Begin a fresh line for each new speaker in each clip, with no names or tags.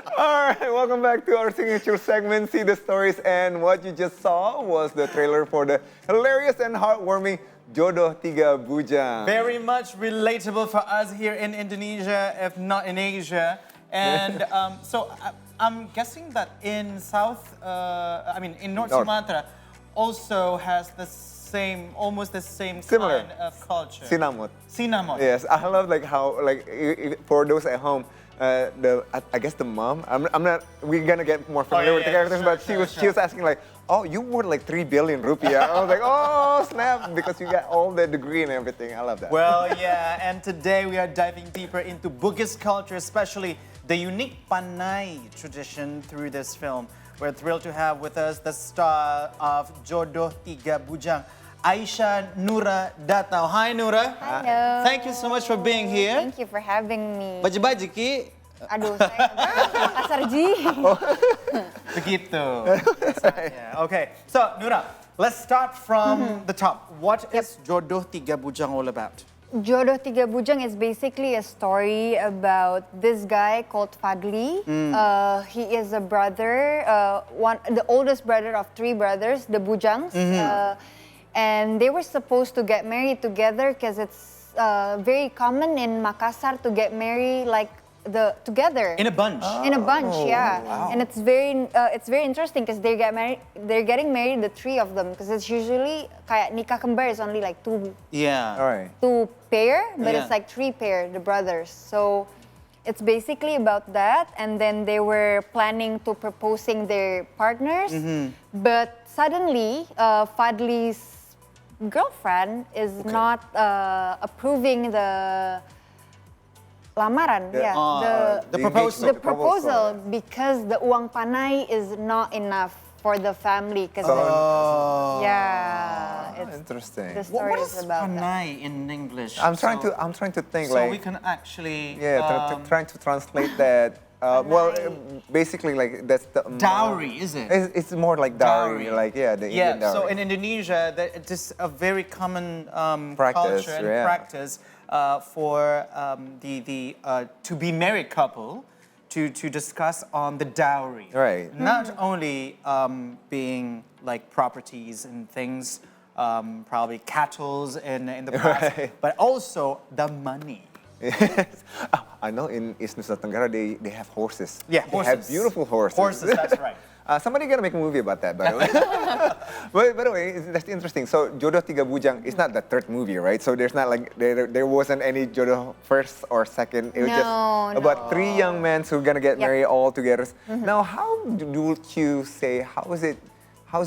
All right, welcome back to our signature segment, See the Stories. And what you just saw was the trailer for the hilarious and heartwarming Jodoh Tiga Bujang.
Very much relatable for us here in Indonesia, if not in Asia. And I'm guessing that in in North Sumatra also has the same, almost the same
Similar.
kind of culture.
Sinamot.
Sinamot.
Yes, I love like how for those at home, I guess the mom. I'm not. We're gonna get more familiar with the characters,
sure,
but she was asking like, oh, you worth like 3 billion rupiah. I was like, oh snap, because you got all the degree and everything. I love that.
Well, yeah, and today we are diving deeper into Bugis culture, especially the unique Panai tradition through this film. We're thrilled to have with us the star of Jodoh Tiga Bujang, Aisha Nurra Datau. Hi, Nurra.
Hello.
Thank you so much for being here.
Thank you for having me.
Baju-baju, Ki.
Aduh, saya kasar Ji.
Begitu. Yeah. Okay, so Nurra, let's start from the top. What is Jodoh Tiga Bujang all about?
Jodoh Tiga Bujang is basically a story about this guy called Fadli. He is a brother, the oldest brother of 3 brothers, the Bujangs. And they were supposed to get married together because it's very common in Makassar to get married together.
In a bunch.
In a bunch, yeah.
Wow.
And it's very interesting because they're getting married, the 3 of them, because it's usually kayak nikah kembar is only like 2
Yeah.
All right.
2 pair, but
Yeah.
it's like 3 pair, the brothers. So it's basically about that. And then they were planning to proposing their partners, but suddenly Fadli's girlfriend is not approving the lamaran,
the proposal.
the proposal, because the uang panai is not enough for the family. It's
Interesting.
the story
What
is
is
about that.
Panai in English?
I'm trying to think
So
like.
we can actually
trying to translate that. Well, basically, like that's the
dowry, is it?
It's more like dowry,
Dowry.
like the Indian dowry.
So in Indonesia, it is a very common
Practice,
culture and
yeah.
practice for to be married couple to discuss on the dowry.
Right.
Not only being like properties and things, probably cattles in the past,
Right.
but also the money.
Yes. I know in East Nusa Tenggara they have horses.
Yeah,
They have
horses.
beautiful horses.
Horses, that's right.
Somebody gonna make a movie about that, by the way. But by the way, that's interesting. So Jodoh Tiga Bujang is not the 3rd movie, right? So there's not like there wasn't any Jodoh 1st or 2nd. It was just about 3 young men who are gonna get married all together. Now, how would you say how is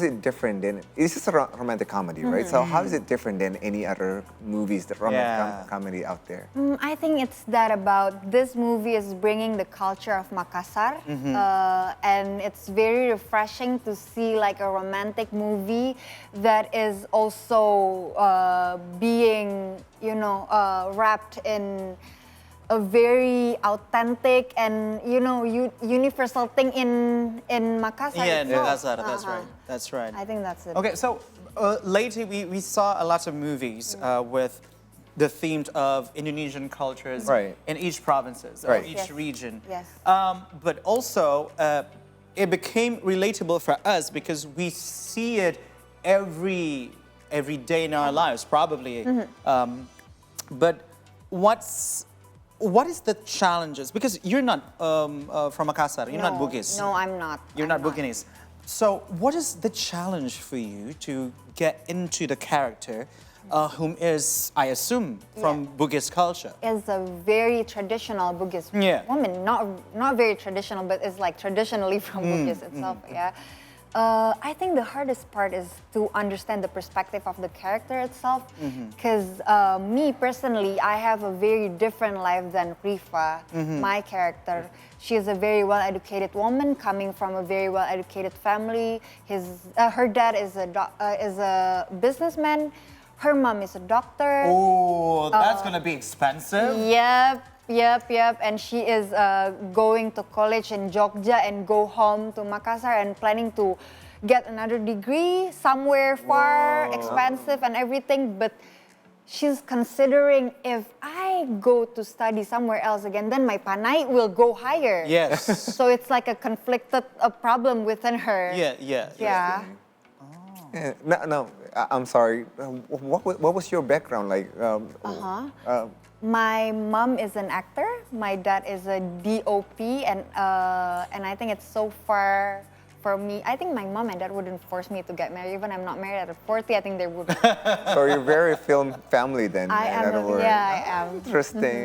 it different than this is a romantic comedy, right? So how is it different than any other movies, the romantic comedy out there?
I think it's that about this movie is bringing the culture of Makassar, and it's very refreshing to see like a romantic movie that is also being, wrapped in a very authentic and universal thing in Makassar.
Yeah, in
itself.
Makassar, that's right. That's right.
I think that's it.
Okay, so lately we saw a lot of movies with the theme of Indonesian cultures in each provinces or each region.
Yes.
But also, it became relatable for us because we see it every day in our lives, probably. But what is the challenges? Because you're not from Makassar, you're not Bugis.
No, I'm not.
You're not Buginese. So what is the challenge for you to get into the character whom is, I assume, from Bugis culture?
Is a very traditional Bugis woman. Not very traditional, but it's like traditionally from Bugis itself, I think the hardest part is to understand the perspective of the character itself. Because me personally, I have a very different life than Rifa, my character. She is a very well-educated woman coming from a very well-educated family. Her dad is a businessman. Her mom is a doctor.
Oh, that's gonna be expensive.
Yep. And she is going to college in Jogja and go home to Makassar and planning to get another degree somewhere far, expensive and everything. But she's considering if I go to study somewhere else again, then my Panai will go higher.
Yes.
So it's like a conflicted problem within her.
Yeah.
Yeah.
Yeah, no, I'm sorry. What was your background like?
My mom is an actor. My dad is a DOP, and I think it's so far for me. I think my mom and dad wouldn't force me to get married. Even I'm not married at 40, I think they would.
So you're very film family then.
I
in
am.
other words.
Yeah, I am.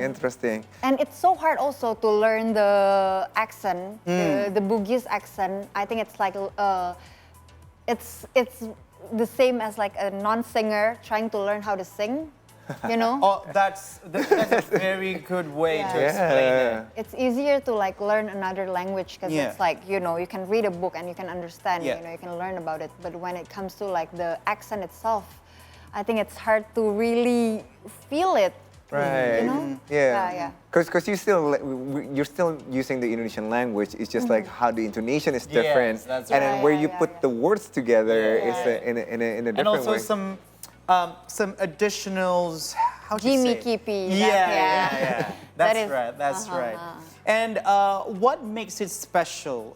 Interesting.
And it's so hard also to learn the accent, the Bugis accent. I think it's like it's the same as like a non-singer trying to learn how to sing, you know?
Oh, that's a very good way to explain it.
It's easier to like learn another language because it's like, you know, you can read a book and you can understand, you know, you can learn about it. But when it comes to like the accent itself, I think it's hard to really feel it.
Right.
You know?
Yeah. Because you're still using the Indonesian language. It's just like how the intonation is different,
Yes, that's
and
right.
then where you put the words together is in a different
And also
way.
some additionals. How to
Jimmy
say?
Kippy.
Yeah. That's
That is-
right. That's right. And what makes it special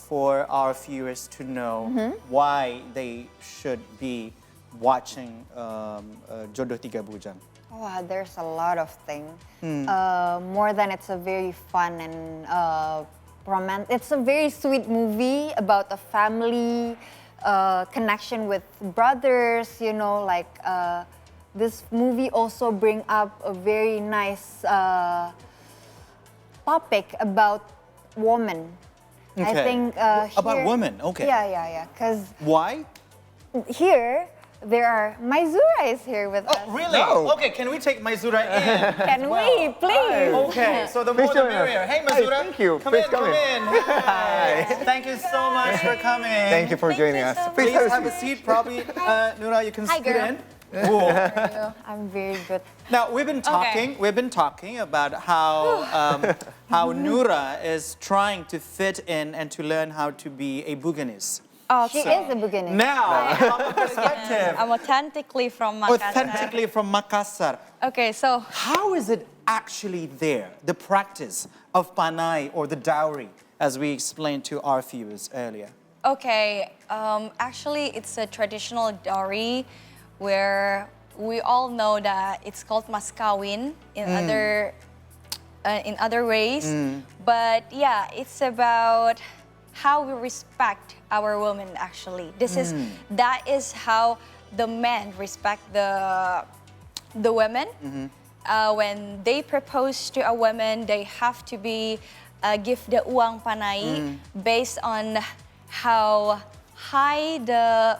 for our viewers to know why they should be watching Jodoh Tiga Bujang?
Wow, there's a lot of things. More than it's a very fun and romantic. It's a very sweet movie about a family connection with brothers. You know, like this movie also bring up a very nice topic about women.
Okay.
I think
about
here-
women. Okay.
Yeah. Because
Why?
here there are Maizura is here with us.
Oh, really?
No.
Okay, can we take Maizura in?
Can we, please?
Okay, so the
Please
more the
join us.
merrier. Hey,
Hi,
Maizura.
thank you.
Come
Please
in,
come
come
in.
in. Hi. Thank you so much for coming.
Thank you for
Thank
joining
you
us.
so
Please
Please
have a
have a
seat.
seat. Probably, Nurra, you can
Hi,
scoot
girl.
in. Whoa.
I'm very good.
Now we've been talking about how Nurra is trying to fit in and to learn how to be a Buganese.
She is a beginner.
Now, from a perspective,
I'm authentically from Makassar. Okay, so
how is it actually there, the practice of Panai or the dowry, as we explained to our viewers earlier?
okay, actually it's a traditional dowry where we all know that it's called mas kawin in other ways. But yeah, it's about how we respect our women actually. That is how the men respect the women. When they propose to a woman, they have to be give the uang panai based on how high the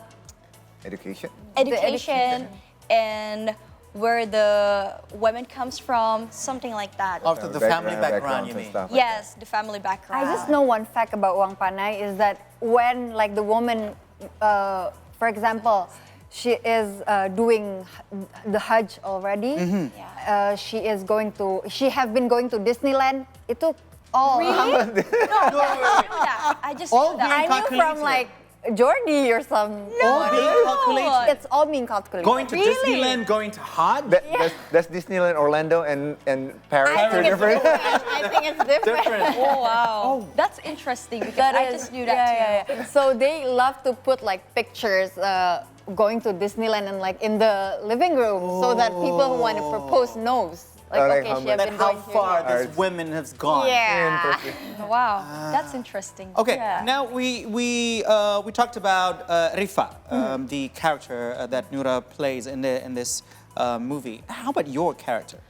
Education.
education and where the woman comes from, something like that.
After the family background,
backgrounds
you
and
mean?
stuff like
Yes, the family background.
I just know one fact about uang panai is that when like the woman, for example, she is doing the Hajj already. She have been going to Disneyland. Itu all.
Really? No, I just
All
knew that.
being
I knew from
calculated.
like Jordi or some.
All being calculated.
It's all being calculated.
Going to Disneyland, going to Hajj?
That's Disneyland, Orlando, and Paris.
I
Two
think it's
different.
different. I think it's different.
Oh wow, that's interesting because I just knew that too.
Yeah. So they love to put like pictures going to Disneyland and like in the living room so that people who want to propose knows.
Like
Okay,
how
she has
much-
been
How
going
far
here.
these women have gone.
Yeah.
Wow, that's interesting.
Okay,
Yeah.
now we talked about Rifa, the character that Nurra plays in this movie. How about your character?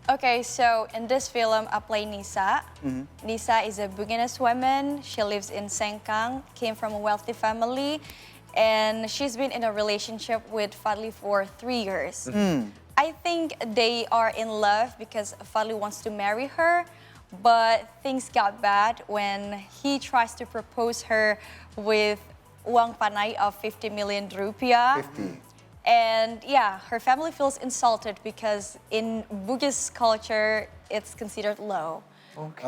Okay, so in this film, I play Nisa. Nisa is a Buginese woman. She lives in Sengkang, came from a wealthy family, and she's been in a relationship with Fadli for 3 years. I think they are in love because Fadli wants to marry her, but things got bad when he tries to propose her with uang panai of 50 million rupiah.
50.
And yeah, her family feels insulted because in Bugis culture, it's considered low.
Okay.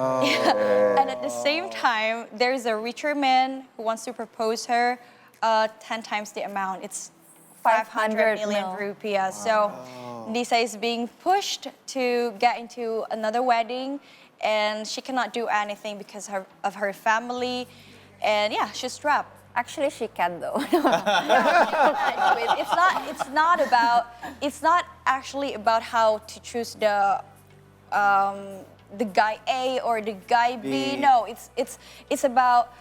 And at the same time, there's a richer man who wants to propose her 10 times the amount. It's 500 million
mil.
rupiah. So Nisa is being pushed to get into another wedding, and she cannot do anything because of her family, and yeah, she's trapped.
Actually, she can though.
It's not actually about how to choose the guy A or the guy B. No, it's about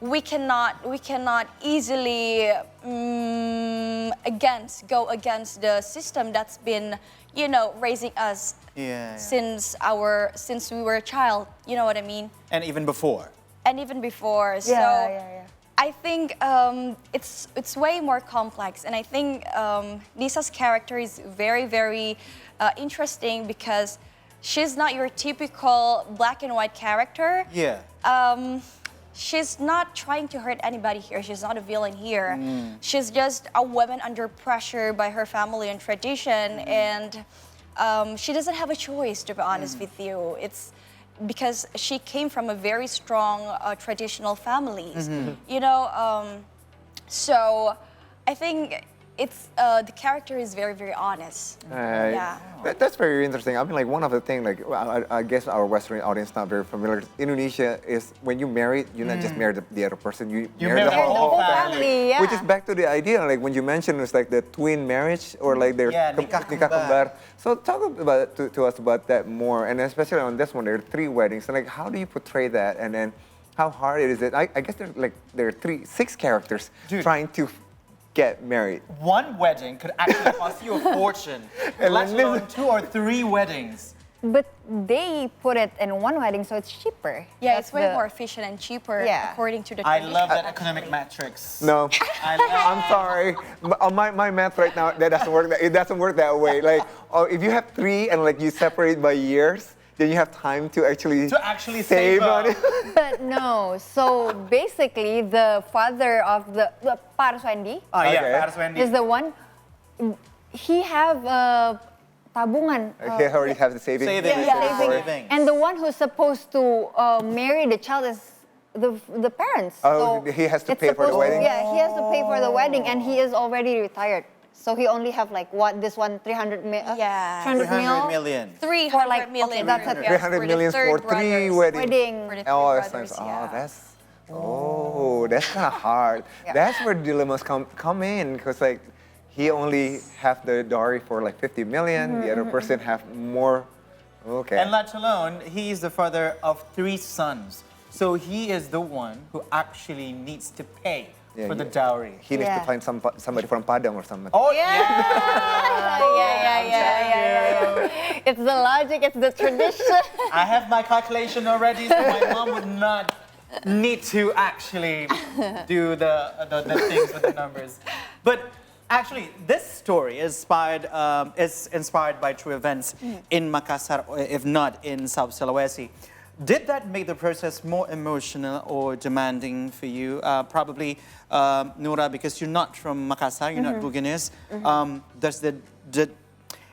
we cannot easily go against the system that's been raising us since we were a child. You know what I mean?
And even before.
So I think it's way more complex, and I think Nisa's character is very, very interesting because she's not your typical black and white character.
Yeah.
She's not trying to hurt anybody here. She's not a villain here. She's just a woman under pressure by her family and tradition, and she doesn't have a choice, to be honest with you. It's because she came from a very strong traditional families, so I think it's the character is very, very honest. Yeah.
That's very interesting. I mean, like one of the things, like I guess our Western audience not very familiar. Indonesia is when you marry, you not just marry the other person, you marry the whole
family. Yeah.
Which is back to the idea, like when you mentioned it's like the twin marriage or like their nikah kembar. So talk about to us about that more, and especially on this one, there are 3 weddings. And like, how do you portray that? And then how hard is it? I guess there are 6 characters trying to get married.
One wedding could actually cost you a fortune, let alone 2 or 3 weddings.
But they put it in one wedding, so it's cheaper.
Yeah, it's way more efficient and cheaper according to the tradition.
I love that economic matrix.
No, I'm sorry. On my math right now, that doesn't work. It doesn't work that way. Like, if you have 3 and like you separate by years, then you have time to actually
save
money.
But no, so basically the father of the Parswendi is the one, he have tabungan.
He already has the savings.
Saving.
And the one who's supposed to marry the child is the parents.
Oh,
so
he has to pay for the wedding?
Yeah, he has to pay for the wedding, and he is already retired. So he only have like this one 300 million.
300 million.
300 million.
That's it.
300 million for 3 weddings.
Wedding.
That's kind of hard. That's where dilemmas come in, because like he only have the dowry for like 50 million, the other person have more. Okay.
And let alone, he is the father of 3 sons. So he is the one who actually needs to pay for the dowry.
He needs to find somebody from Padang or something.
Oh
Yeah. It's the logic, it's the tradition.
I have my calculation already, so my mom would not need to actually do the things with the numbers. But actually, this story is inspired by true events in Makassar, if not in South Sulawesi. Did that make the process more emotional or demanding for you? Probably, Nurra, because you're not from Makassar, you're not Buginese.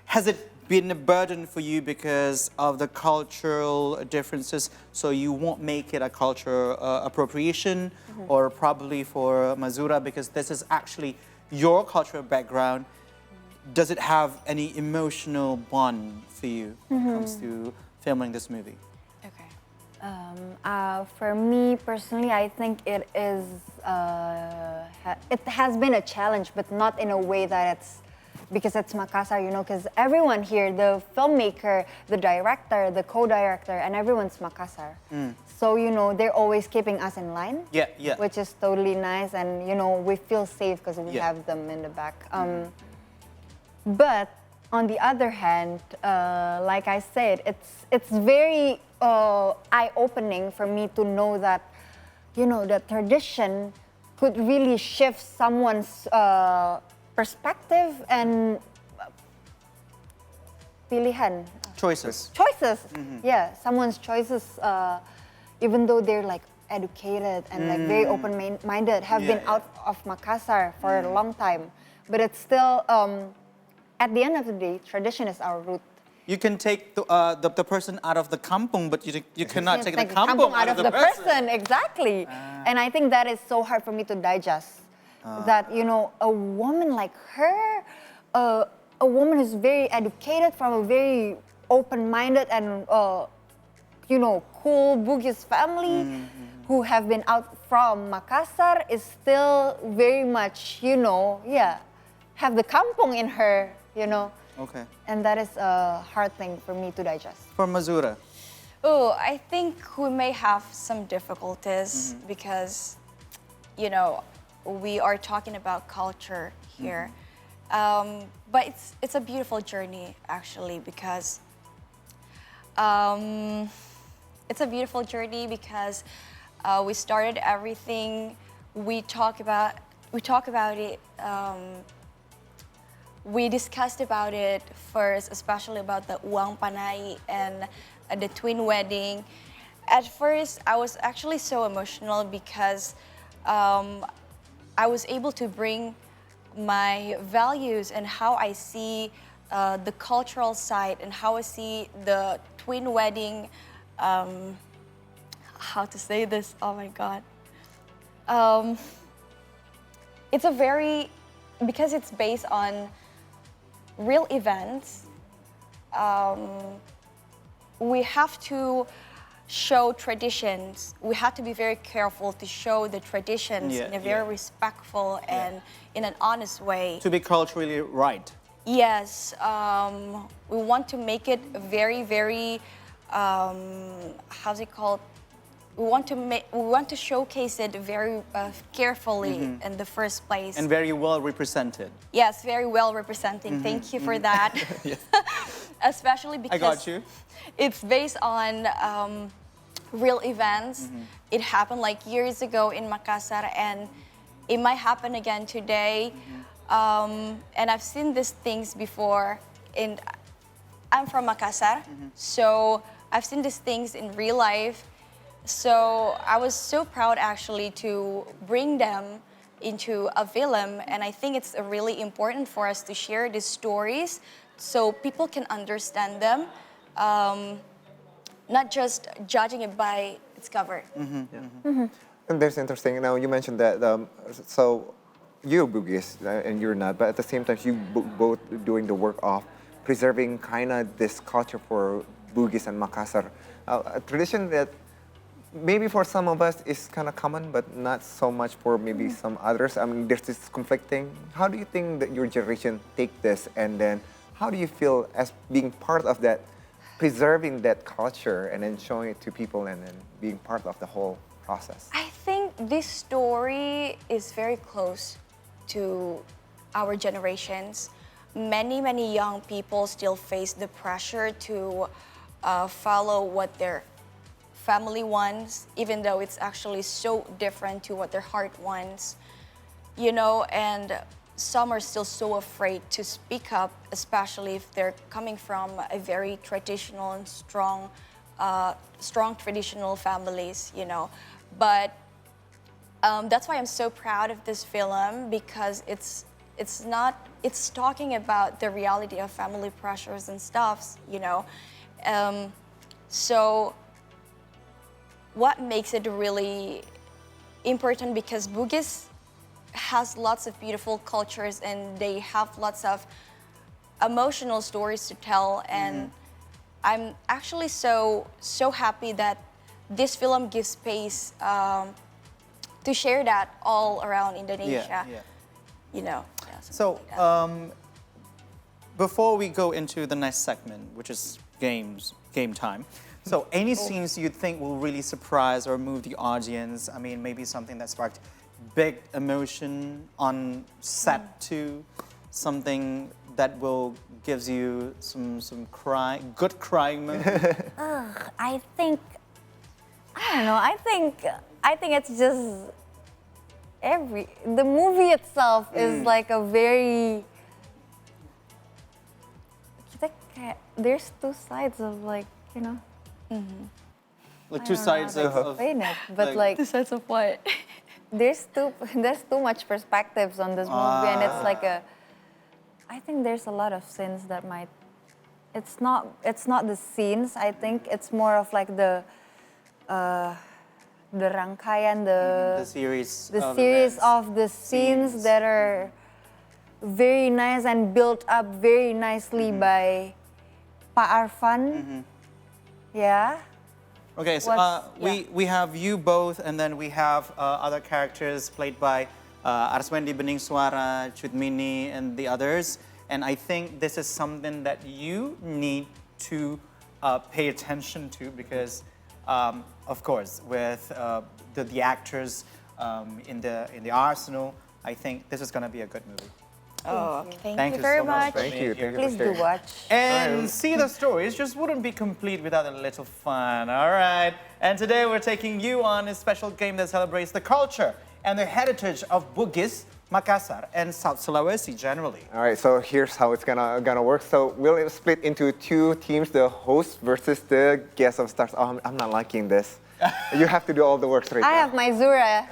Has it been a burden for you because of the cultural differences, so you won't make it a cultural appropriation? Or probably for Maizura, because this is actually your cultural background, does it have any emotional bond for you when it comes to filming this movie?
For me personally, I think it is. It has been a challenge, but not in a way that it's because it's Makassar, because everyone here, the filmmaker, the director, the co-director, and everyone's Makassar. So they're always keeping us in line. Which is totally nice, and we feel safe because we have them in the back. But on the other hand, like I said, it's very eye-opening for me to know that, the tradition could really shift someone's perspective and pilihan.
Choices.
Yeah, someone's choices, even though they're like educated and like very open-minded, have been out of Makassar for a long time. But it's still, at the end of the day, tradition is our root.
You can take the person out of the kampung, but you cannot take the kampung out of the person.
Exactly. And I think that is so hard for me to digest. That, you know, a woman like her, a woman who's very educated from a very open-minded and, you know, cool Bugis family who have been out from Makassar is still very much, you know, have the kampung in her, you know.
Okay.
And that is a hard thing for me to digest.
For Maizura?
Oh, I think we may have some difficulties because, you know, we are talking about culture here. But it's a beautiful journey, actually, because it's a beautiful journey because we started everything. We talk about it. We discussed about it first, especially about the uang Panai and the twin wedding. At first, I was actually so emotional because I was able to bring my values and how I see the cultural side and how I see the twin wedding. How to say this? Oh my God. It's a very, because it's based on real events, we have to show traditions. We have to be very careful to show the traditions in a very respectful and in an honest way.
To be culturally right.
Yes, we want to make it very, very, how's it called? We want to showcase it very carefully in the first place.
And very well represented.
Yes, very well representing. Thank you for that. Especially because
I got you.
It's based on real events. It happened like years ago in Makassar, and it might happen again today. And I've seen these things before. And I'm from Makassar, so I've seen these things in real life. So I was so proud actually to bring them into a film, and I think it's really important for us to share these stories so people can understand them, not just judging it by its cover.
And that's interesting. Now you mentioned that, so you're Bugis and you're not, but at the same time you both doing the work of preserving kind of this culture for Bugis and Makassar, a tradition that maybe for some of us is kind of common, but not so much for maybe some others. I mean, there's this conflicting. How do you think that your generation take this, and then how do you feel as being part of that, preserving that culture and then showing it to people and then being part of the whole process?
I think this story is very close to our generations. Many, many young people still face the pressure to follow what their family wants, even though it's actually so different to what their heart wants, you know, and some are still so afraid to speak up, especially if they're coming from a very traditional and strong traditional families, you know. But that's why I'm so proud of this film, because it's talking about the reality of family pressures and stuff, you know. So what makes it really important, because Bugis has lots of beautiful cultures and they have lots of emotional stories to tell, and I'm actually so happy that this film gives space to share that all around Indonesia. You know. Yeah,
so
like
before we go into the next segment, which is game time. So any scenes you think will really surprise or move the audience? I mean, maybe something that sparked big emotion on set too, something that will gives you some good crying moment.
I think, I don't know, I think it's just the movie itself is like a very, there's two sides of, like, you know.
Like two sides of
explain it, but like
the sense of what?
there's too much perspectives on this movie, and it's like I think there's a lot of scenes that might. It's not the scenes. I think it's more of like the the rangkaian,
the series
the
of
series
events.
of the scenes that are very nice and built up very nicely by Pak Arfan. Yeah.
Okay, so we have you both, and then we have other characters played by Arswendi Bening Suara, Chutmini, and the others. And I think this is something that you need to pay attention to because, of course, with the actors in the arsenal, I think this is going to be a good movie.
Oh,
Thank
thank
you
you very
so much.
much.
Thank you. Thank you
Please
for
do
sharing.
watch.
And see the stories just wouldn't be complete without a little fun, all right? And today we're taking you on a special game that celebrates the culture and the heritage of Bugis-Makassar and South Sulawesi generally.
All right, so here's how it's gonna work. So we'll split into two teams: the host versus the guest of stars. Oh, I'm not liking this. You have to do all the work straight.
I have Maizura.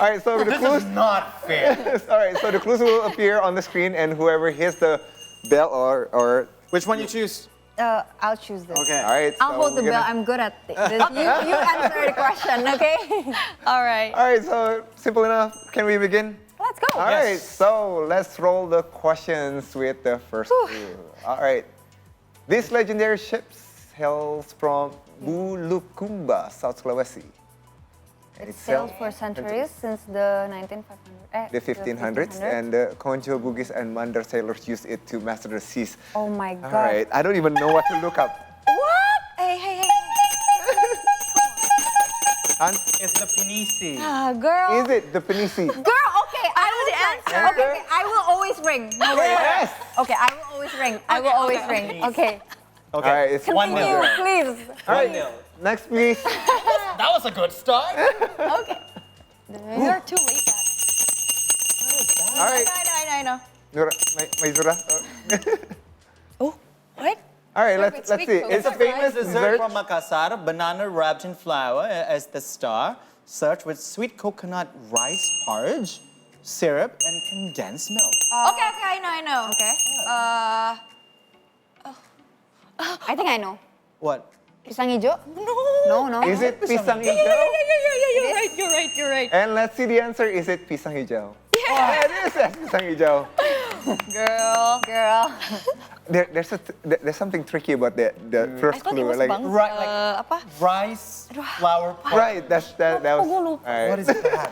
All right, so the
This
clues.
is not fair.
All right, so the clues will appear on the screen, and whoever hits the bell or
Which one you choose?
I'll choose this.
Okay.
all right.
I'll
so
hold the
we're
bell.
gonna-
I'm good at this. You answer the question, okay?
All right.
All right, so simple enough. Can we begin?
Let's go.
All right, so let's roll the questions with the first clue. All right. This legendary ship hails from Bulukumba, South Sulawesi. And
It sailed for centuries since the 1500s.
the 1500s, and the Konjo, Bugis, and Mandar sailors used it to master the seas.
Oh my God.
All right, I don't even know what to look up.
What?
Hey.
Hans,
It's the Pinisi.
Girl.
is it the Penisi?
Girl, okay, I will answer. Okay, I will always ring. No worries.
Yes!
Okay, I will always ring. I will always ring. Okay.
Okay.
All right, it's
Continue,
1-0.
please.
All right,
1-0.
next please.
That was a good start.
Okay.
You're too late.
All right,
I know.
Nurra, Maizura.
Oh, what?
All right,
Serve
let's
with
see.
sweet
It's a
It's a famous
famous
dessert
dessert.
from Makassar, banana wrapped in flour as the star, served with sweet coconut rice porridge, syrup, and condensed milk.
Okay, I know.
Okay. I think I know.
What?
Pisang hijau?
No.
No.
Is it pisang hijau?
Yeah, you're right.
And let's see the answer. Is it pisang hijau? Yeah, it is pisang hijau.
Girl.
There's something tricky about the
I
first
thought it
clue.
was
Like,
bang.
Right, like
Apa?
rice, flour, porridge.
right, that was. All right.
What is that?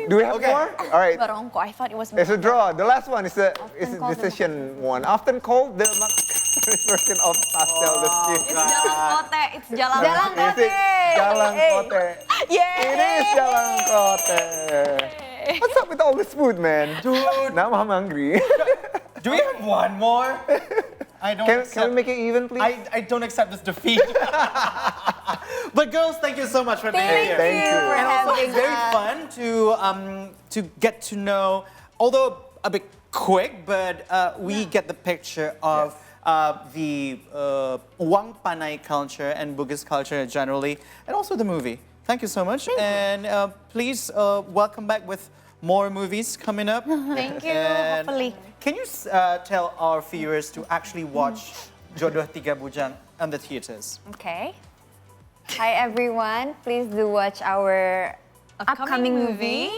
Do we have
Okay.
more? All right.
Barongko. I thought it was.
It's a draw. The last one is a
called the
decision one. Often called the Makassar version of pastel the skin.
It's Jalan Kote. It's Jalan
Jalan
Is it Jalan Kote?
Yeah.
It is Jalan Kote. What's up with all this food, man?
Dude,
Now I'm hungry.
do we have one more? I don't
Can we make it even, please?
I don't accept this defeat. But girls, thank you so much for being
Thank
here.
Thank you.
for
And also,
having
it's very
us.
fun to get to know, although a bit quick, but we get the picture of the Wang Panai culture and Bugis culture generally, and also the movie. Thank you so much, and please welcome back with more movies coming up.
Thank you.
And
Hopefully.
Can you tell our viewers to actually watch Jodoh Tiga Bujang on the theaters?
Okay. Hi everyone, please do watch our upcoming movie,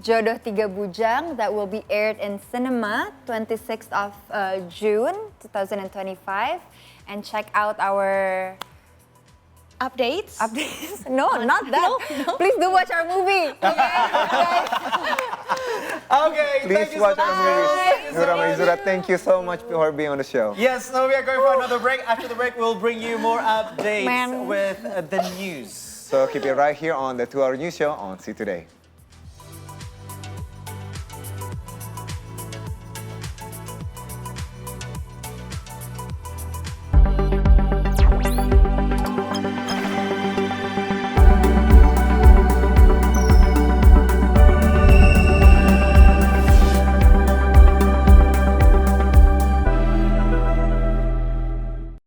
Jodoh Tiga Bujang, that will be aired in cinema 26th of June 2025, and check out our
Updates.
No, not that.
No.
Please do watch our movie.
Okay, thank
Please
you
watch
so
our
much.
movies. Nurra Maizura, thank you so much for being on the show.
Yes, so we are going for another break. After the break, we'll bring you more updates
Man.
with the news.
So keep it right here on the 2-hour news show on See Today.